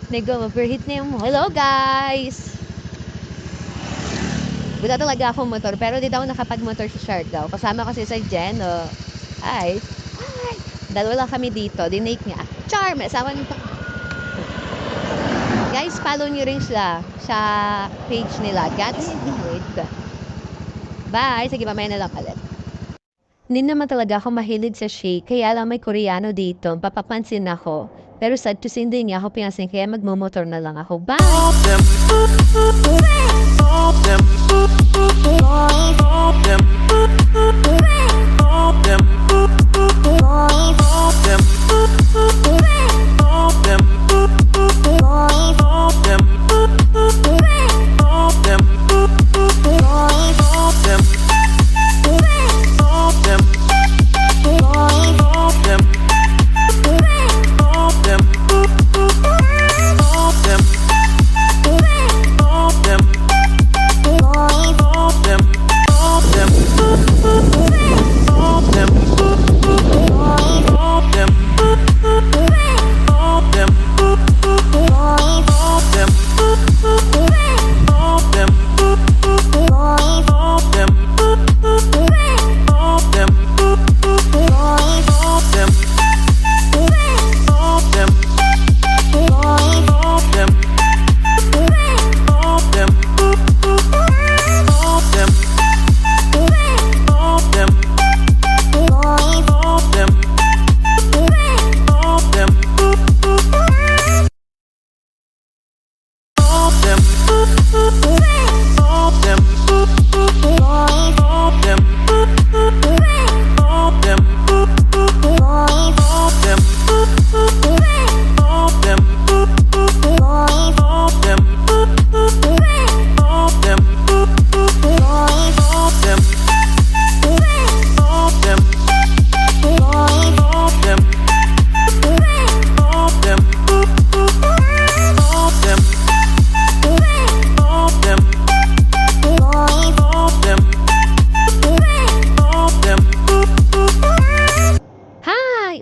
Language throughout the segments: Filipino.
Nag-overheat na yung... Hello guys! Wala talaga akong motor, pero dito ako nakapag-motor sa Siargao. Kasama kasi sa Jen, oh. Hi! Hi! Dalawa lang kami dito. Dinake niya. Char! May asawa nito. Guys, follow nyo rin sila sa page nila. Gats Wait. Bye! Sige, mamaya na lang ulit. Hindi naman talaga ako mahilig sa shake, kaya lang may Koreano dito, papapansin ako. Pero sad to say, hindi niya ako pinasin, kaya magmumotor na lang ako. Bye!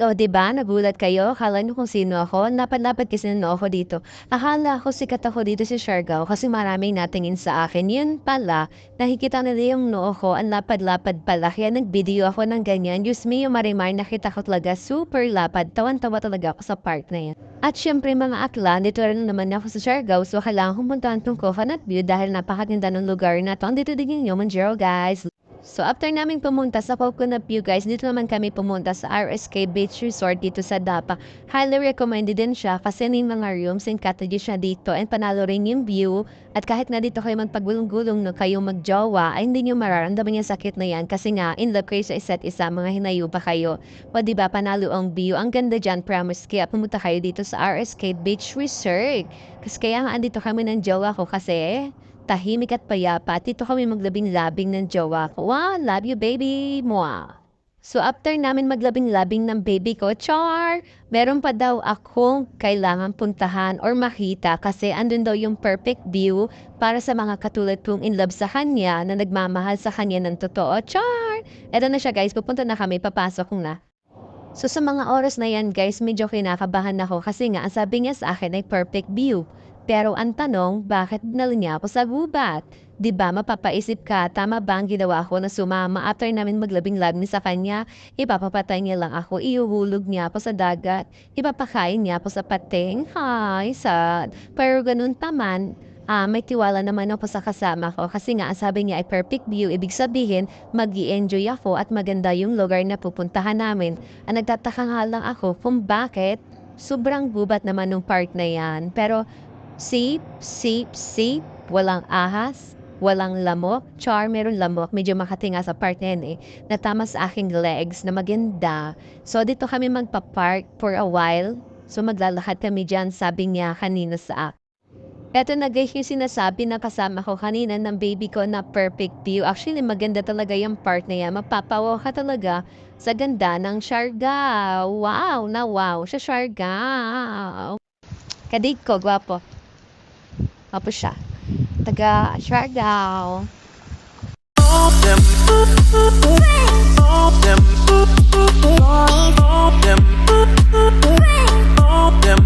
O, diba? Nagulat kayo? Akala nyo kung sino ako? Napad-lapad kasi na ako dito. Akala ko sikat ako dito sa Siargao kasi maraming natingin sa akin. Yun pala, nakikita nila yung noo ko, ang lapad-lapad pala. Kaya nag-video ako ng ganyan. Diyos me, yung Marimar, nakita ko talaga super lapad. Tawan-tawa talaga ako sa part na yan. At syempre mga akla, dito rin naman ako sa Siargao. So, kailangan pumuntahan tong Coconut View dahil napakatinda ng lugar na to. Dito din yung Manjero, guys. So, after namin pumunta sa Coconut View, guys, dito naman kami pumunta sa RSK Beach Resort dito sa Dapa. Highly recommended din siya kasi may mga rooms and cottages siya dito and panalo rin yung view. At kahit na dito kayo magpagulong-gulong no kayo magjowa, ay hindi nyo mararamdaman yung sakit na yan kasi nga in love kayo sa isa't isa, mga hinayo pa kayo. O diba, panalo ang view. Ang ganda dyan, promise. Kaya pumunta kayo dito sa RSK Beach Resort. Kasi kaya nga andito kami ng jowa ko kasi tahimik at payapa. At dito kami maglabing-labing ng jowa ko. Wow, love you baby! Mwah! So after namin maglabing-labing ng baby ko, char! Meron pa daw akong kailangan puntahan or makita kasi andun daw yung perfect view para sa mga katulad kong in love sa kanya na nagmamahal sa kanya ng totoo. Char! Eto na siya guys, pupunta na kami, papasok na. So sa mga oras na yan guys, medyo kinakabahan ako kasi nga ang sabi niya sa akin ay perfect view. Pero ang tanong, bakit dinala niya ako sa gubat? Diba mapapaisip ka, tama ba ang ginawa ko na sumama after namin maglabing-labing sa kanya? Ipapapatay niya lang ako, iuhulog niya ako sa dagat, ipapakain niya ako sa pating. Hi, sad. Pero ganun taman, may tiwala naman ako sa kasama ko kasi nga sabi niya ay perfect view, ibig sabihin mag-i-enjoy ako at maganda yung lugar na pupuntahan namin. Ang nagtataka nga lang ako kung bakit sobrang gubat naman nung part na yan. Pero safe, walang ahas, walang lamok. Char, meron lamok. Medyo makatinga sa part na yan natama sa aking legs na maganda. So, dito kami magpa-park for a while. So, maglalakad kami dyan, sabi niya kanina sa akin. Eto na guys yung sinasabi na kasama ko kanina ng baby ko na perfect view. Actually, maganda talaga yung part na yan. Mapapawaw ka talaga sa ganda ng Siargao. Wow na wow sa Siargao. Kadig ko, gwapo. Gwapo siya. Taga Siargao. Them